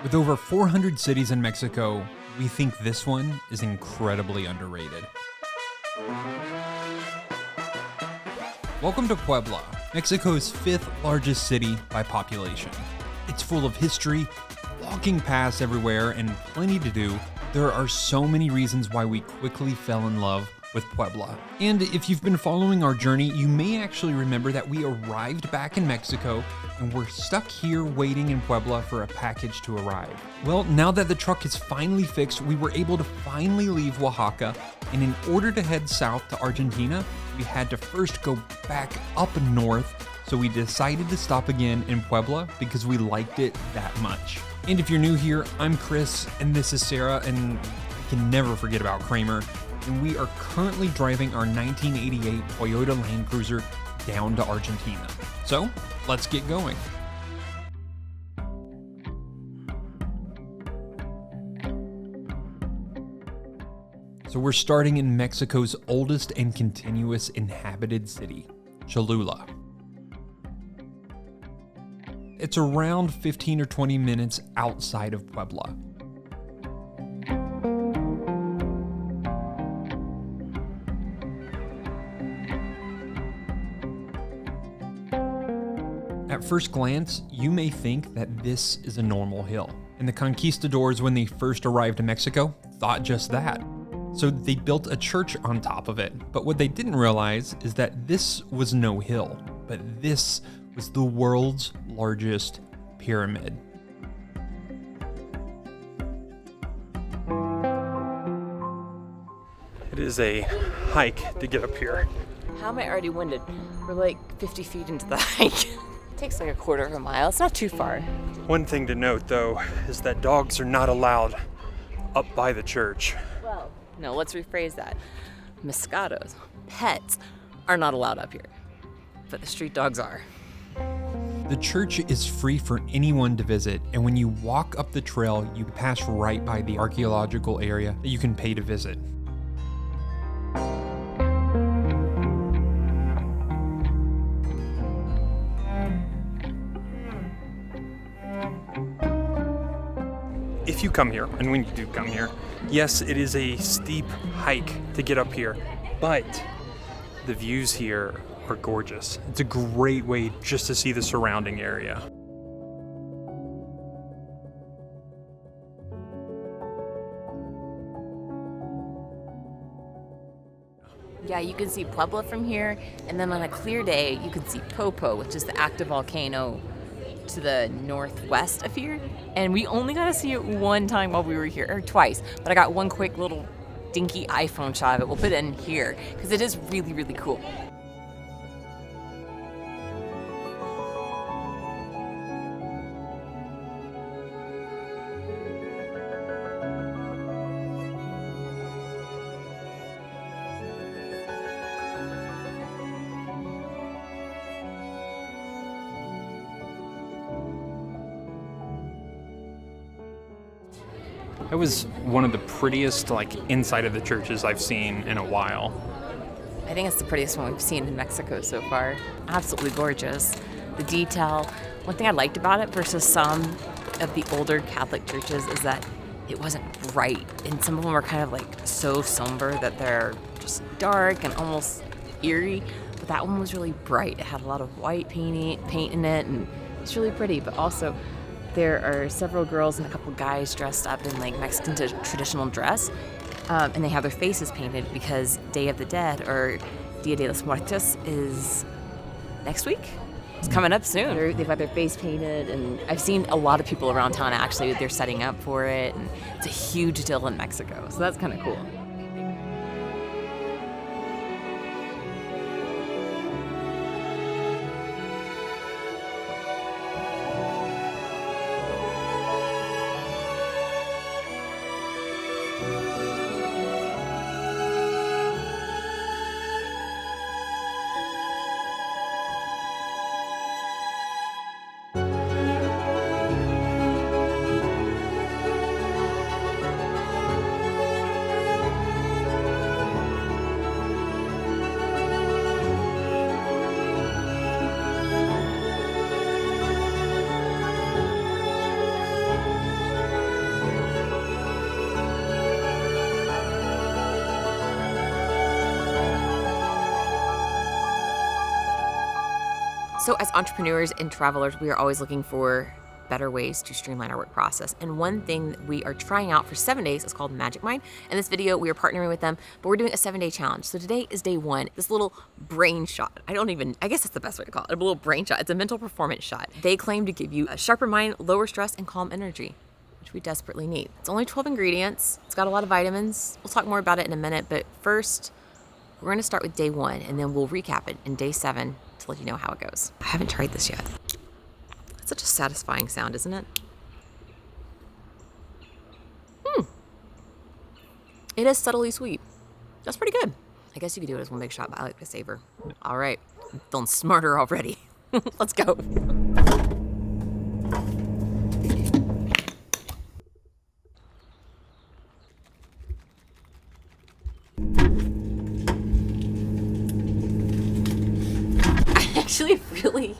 With over 400 cities in Mexico, we think this one is incredibly underrated. Welcome to Puebla, Mexico's 5th largest city by population. It's full of history, walking paths everywhere, and plenty to do. There are so many reasons why we quickly fell in love with Puebla. And if you've been following our journey, you may actually remember that we arrived back in Mexico and we're stuck here waiting in Puebla for a package to arrive. Well, now that the truck is finally fixed, we were able to finally leave Oaxaca, and in order to head south to Argentina, we had to first go back up north, so we decided to stop again in Puebla because we liked it that much. And if you're new here, I'm Chris, and this is Sara, and I can never forget about Kramer, and we are currently driving our 1988 Toyota Land Cruiser down to Argentina. So, let's get going. So we're starting in Mexico's oldest and continuous inhabited city, Cholula. It's around 15 or 20 minutes outside of Puebla. At first glance, you may think that this is a normal hill, and the conquistadors, when they first arrived in Mexico, thought just that. So they built a church on top of it, but what they didn't realize is that this was no hill, but this was the world's largest pyramid. It is a hike to get up here. How am I already winded? We're like 50 feet into the hike. It takes like a quarter of a mile. It's not too far. One thing to note, though, is that dogs are not allowed up by the church. Well, no, let's rephrase that. Moscatos, pets, are not allowed up here, but the street dogs are. The church is free for anyone to visit, and when you walk up the trail, you pass right by the archaeological area that you can pay to visit. If you come here, and when you do come here, yes, it is a steep hike to get up here, but the views here are gorgeous. It's a great way just to see the surrounding area. Yeah, you can see Puebla from here, and then on a clear day, you can see Popo, which is the active volcano to the northwest of here. And we only got to see it one time while we were here, or twice, but I got one quick little dinky iPhone shot of it. We'll put it in here, because it is really, really cool. It was one of the prettiest, inside of the churches I've seen in a while. I think it's the prettiest one we've seen in Mexico so far. Absolutely gorgeous. The detail. One thing I liked about it versus some of the older Catholic churches is that it wasn't bright, and some of them are kind of so somber that they're just dark and almost eerie. But that one was really bright. It had a lot of white paint in it, and it's really pretty. But also, there are several girls and a couple guys dressed up in Mexican traditional dress, and they have their faces painted because Day of the Dead, or Dia de los Muertos, is next week. It's coming up soon. They've got their face painted, and I've seen a lot of people around town actually. They're setting up for it, and it's a huge deal in Mexico, so that's kind of cool. So as entrepreneurs and travelers, we are always looking for better ways to streamline our work process. And one thing that we are trying out for 7 days is called Magic Mind. In this video, we are partnering with them, but we're doing a 7-day challenge. So today is day 1, this little brain shot. I guess that's the best way to call it, a little brain shot. It's a mental performance shot. They claim to give you a sharper mind, lower stress, and calm energy, which we desperately need. It's only 12 ingredients. It's got a lot of vitamins. We'll talk more about it in a minute, but first, we're gonna start with day 1, and then we'll recap it in day 7 to let you know how it goes. I haven't tried this yet. It's such a satisfying sound, isn't it? It is subtly sweet. That's pretty good. I guess you could do it as one big shot, but I like the savor. All right, I'm feeling smarter already. Let's go. I actually really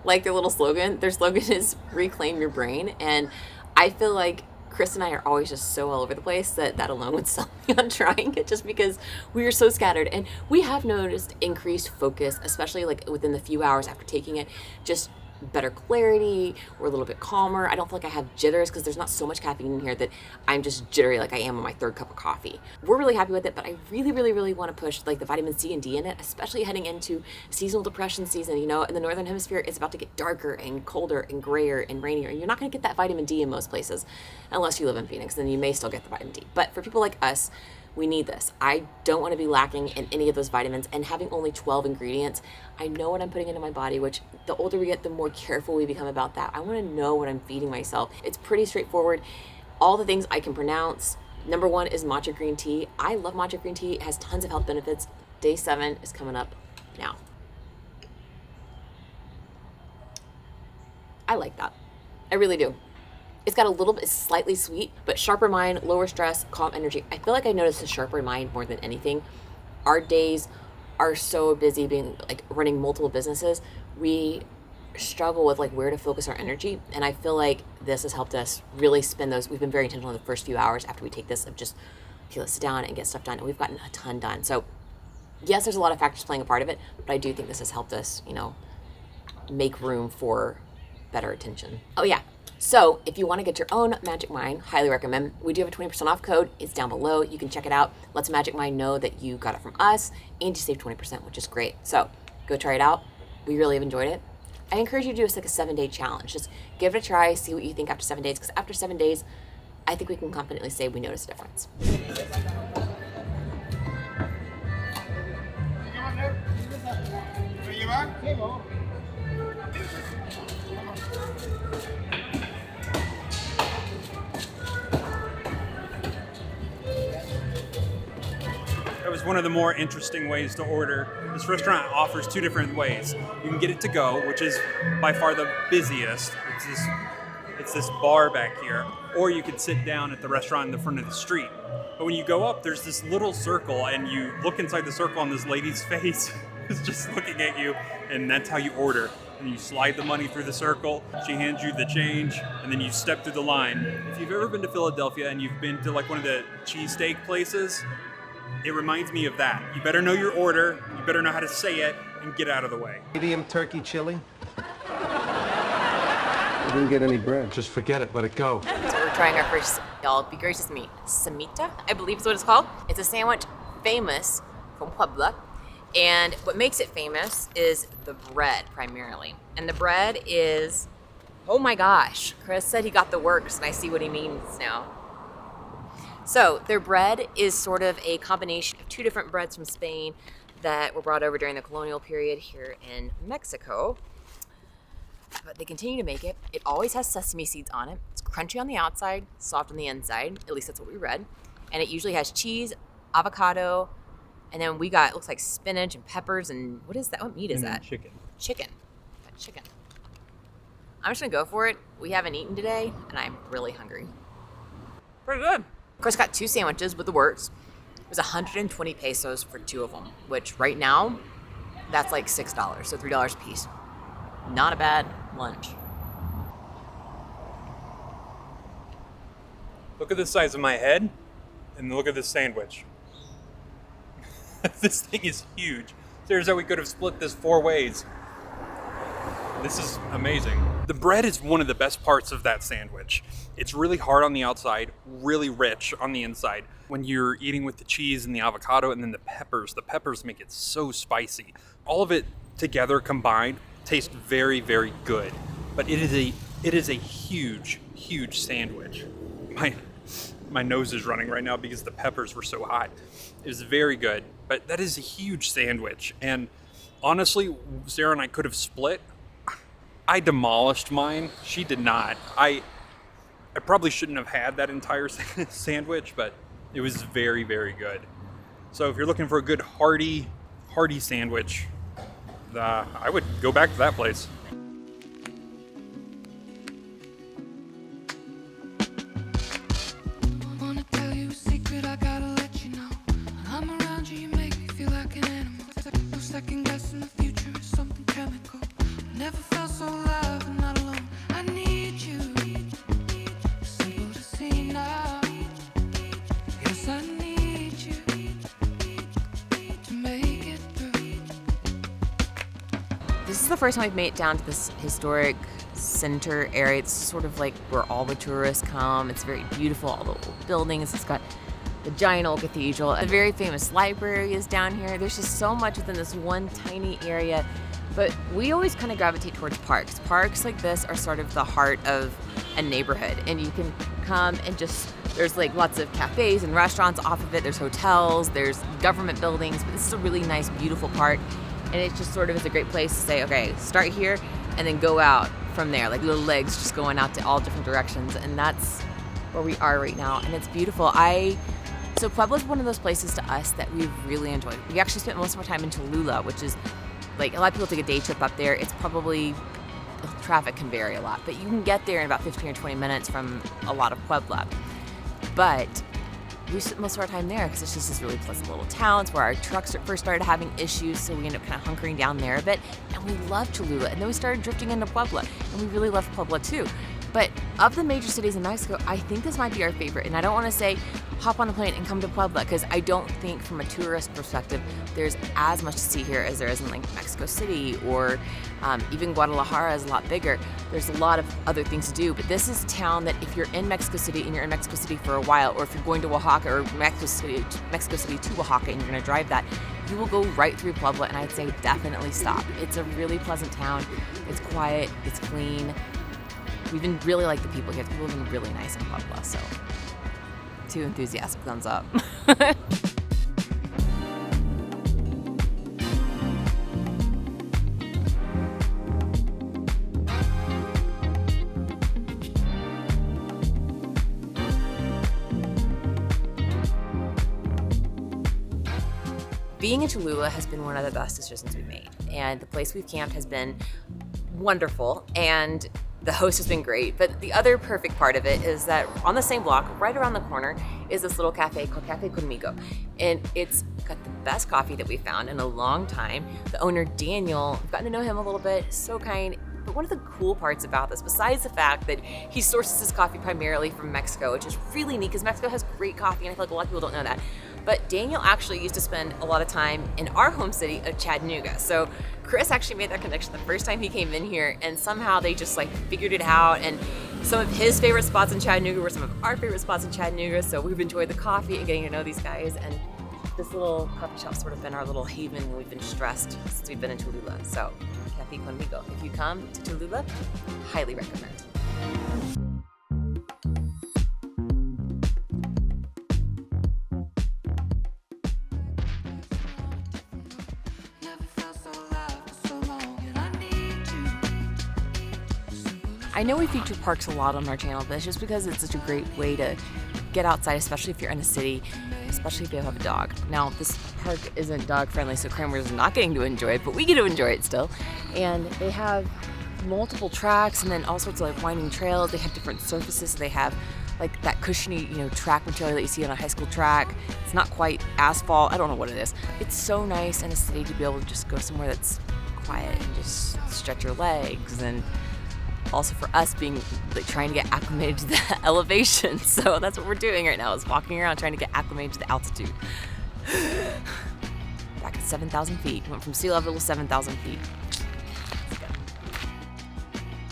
like their little slogan. Their slogan is reclaim your brain. And I feel like Chris and I are always just so all over the place that alone would sell me on trying it, just because we are so scattered. And we have noticed increased focus, especially like within the few hours after taking it, just better clarity. We're a little bit calmer. I don't feel like I have jitters because there's not so much caffeine in here that I'm just jittery like I am on my 3rd cup of coffee. We're really happy with it, but I really want to push like the vitamin C and D in it, especially heading into seasonal depression season. You know, in the Northern Hemisphere, it's about to get darker and colder and grayer and rainier. And you're not going to get that vitamin D in most places unless you live in Phoenix, then you may still get the vitamin D. But for people like us, we need this. I don't want to be lacking in any of those vitamins, and having only 12 ingredients, I know what I'm putting into my body, which the older we get, the more careful we become about that. I want to know what I'm feeding myself. It's pretty straightforward. All the things I can pronounce. Number 1 is matcha green tea. I love matcha green tea. It has tons of health benefits. Day 7 is coming up now. I like that. I really do. It's got a little bit slightly sweet, but sharper mind, lower stress, calm energy. I feel like I noticed a sharper mind more than anything. Our days are so busy being like running multiple businesses. We struggle with like where to focus our energy. And I feel like this has helped us really spend those. We've been very intentional in the first few hours after we take this of just, okay, let's sit down and get stuff done. And we've gotten a ton done. So yes, there's a lot of factors playing a part of it, but I do think this has helped us, you know, make room for better attention. Oh yeah. So if you want to get your own Magic Mind, highly recommend. We do have a 20% off code. It's down below. You can check it out. Let's Magic Mind know that you got it from us, and you save 20%, which is great. So go try it out. We really have enjoyed it. I encourage you to do like a 7-day challenge. Just give it a try, see what you think after 7 days, because after 7 days, I think we can confidently say we notice a difference. That was one of the more interesting ways to order. This restaurant offers 2 different ways. You can get it to go, which is by far the busiest. It's this bar back here. Or you can sit down at the restaurant in the front of the street. But when you go up, there's this little circle, and you look inside the circle, and this lady's face is just looking at you, and that's how you order. And you slide the money through the circle, she hands you the change, and then you step through the line. If you've ever been to Philadelphia and you've been to like one of the cheesesteak places, it reminds me of that. You better know your order, you better know how to say it, and get out of the way. Medium turkey chili. I didn't get any bread. Just forget it, let it go. So we're trying our first, y'all be gracious to me, Cemita, I believe is what it's called. It's a sandwich famous from Puebla. And what makes it famous is the bread primarily. And the bread is, oh my gosh, Chris said he got the works, and I see what he means now. So their bread is sort of a combination of 2 different breads from Spain that were brought over during the colonial period here in Mexico. But they continue to make it. It always has sesame seeds on it. It's crunchy on the outside, soft on the inside. At least that's what we read. And it usually has cheese, avocado, and then we got, it looks like spinach and peppers, and what is that? What meat is that? Chicken. Chicken. Got chicken. I'm just gonna go for it. We haven't eaten today, and I'm really hungry. Pretty good. Of course, got 2 sandwiches with the works. It was 120 pesos for 2 of them, which right now, that's like $6, so $3 a piece. Not a bad lunch. Look at the size of my head, and look at this sandwich. This thing is huge. Seriously, we could have split this 4 ways. This is amazing. The bread is one of the best parts of that sandwich. It's really hard on the outside, really rich on the inside. When you're eating with the cheese and the avocado and then the peppers make it so spicy. All of it together combined tastes very, very good. But it is a huge, huge sandwich. My nose is running right now because the peppers were so hot. It was very good, but that is a huge sandwich. And honestly, Sarah and I could have split. I demolished mine. She did not. I probably shouldn't have had that entire sandwich, but it was very, very good. So if you're looking for a good hearty sandwich, I would go back to that place. Second guessing the future is something chemical. Never felt so alive and not alone. I need you. Simple to see now. Yes, I need you to make it through. This is the first time we've made it down to this historic center area. It's sort of like where all the tourists come. It's very beautiful, all the old buildings. It's got the giant old cathedral. A very famous library is down here. There's just so much within this one tiny area. But we always kind of gravitate towards parks. Parks like this are sort of the heart of a neighborhood. And you can come and there's like lots of cafes and restaurants off of it. There's hotels, there's government buildings. But this is a really nice, beautiful park. And it just sort of is a great place to say, okay, start here and then go out from there. Like little legs just going out to all different directions. And that's where we are right now. And it's beautiful. So Puebla is one of those places to us that we've really enjoyed. We actually spent most of our time in Cholula, which is like a lot of people take a day trip up there. It's probably, traffic can vary a lot, but you can get there in about 15 or 20 minutes from a lot of Puebla. But we spent most of our time there because it's just this really pleasant little town. It's where our trucks first started having issues, so we ended up kind of hunkering down there a bit. And we loved Cholula, and then we started drifting into Puebla, and we really loved Puebla too. But of the major cities in Mexico, I think this might be our favorite. And I don't want to say hop on a plane and come to Puebla, because I don't think from a tourist perspective there's as much to see here as there is in like Mexico City, or even Guadalajara is a lot bigger. There's a lot of other things to do, but this is a town that if you're in Mexico City and you're in Mexico City for a while, or if you're going to Oaxaca or Mexico City to Oaxaca and you're going to drive that, you will go right through Puebla, and I'd say definitely stop. It's a really pleasant town. It's quiet, it's clean. We even really like the people here. The people have been really nice in Puebla, so 2 enthusiastic thumbs up. Being in Cholula has been one of the best decisions we've made, and the place we've camped has been wonderful, and the host has been great. But the other perfect part of it is that on the same block, right around the corner, is this little cafe called Cafe Comingo. And it's got the best coffee that we've found in a long time. The owner, Daniel, I've gotten to know him a little bit, so kind. But one of the cool parts about this, besides the fact that he sources his coffee primarily from Mexico, which is really neat because Mexico has great coffee, and I feel like a lot of people don't know that. But Daniel actually used to spend a lot of time in our home city of Chattanooga. So Chris actually made that connection the first time he came in here, and somehow they just like figured it out. And some of his favorite spots in Chattanooga were some of our favorite spots in Chattanooga. So we've enjoyed the coffee and getting to know these guys. And this little coffee shop's sort of been our little haven when we've been stressed since we've been in Cholula. So Cafe Conmigo. If you come to Cholula, highly recommend. I know we feature parks a lot on our channel, but it's just because it's such a great way to get outside, especially if you're in a city, especially if you have a dog. Now, this park isn't dog friendly, so Kramer is not getting to enjoy it, but we get to enjoy it still. And they have multiple tracks and then all sorts of like winding trails. They have different surfaces. So they have like that cushiony, track material that you see on a high school track. It's not quite asphalt. I don't know what it is. It's so nice in a city to be able to just go somewhere that's quiet and just stretch your legs, and also for us being like trying to get acclimated to the elevation. So that's what we're doing right now, is walking around trying to get acclimated to the altitude. Back at 7,000 feet. Went from sea level to 7,000 feet. Let's go.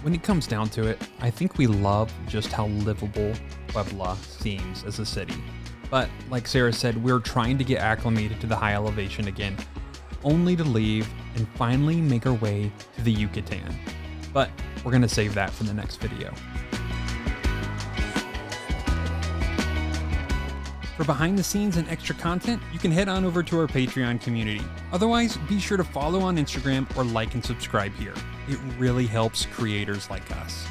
When it comes down to it, I think we love just how livable Puebla seems as a city. But like Sarah said, we're trying to get acclimated to the high elevation again, only to leave and finally make our way to the Yucatan. But we're gonna save that for the next video. For behind the scenes and extra content, you can head on over to our Patreon community. Otherwise, be sure to follow on Instagram or like and subscribe here. It really helps creators like us.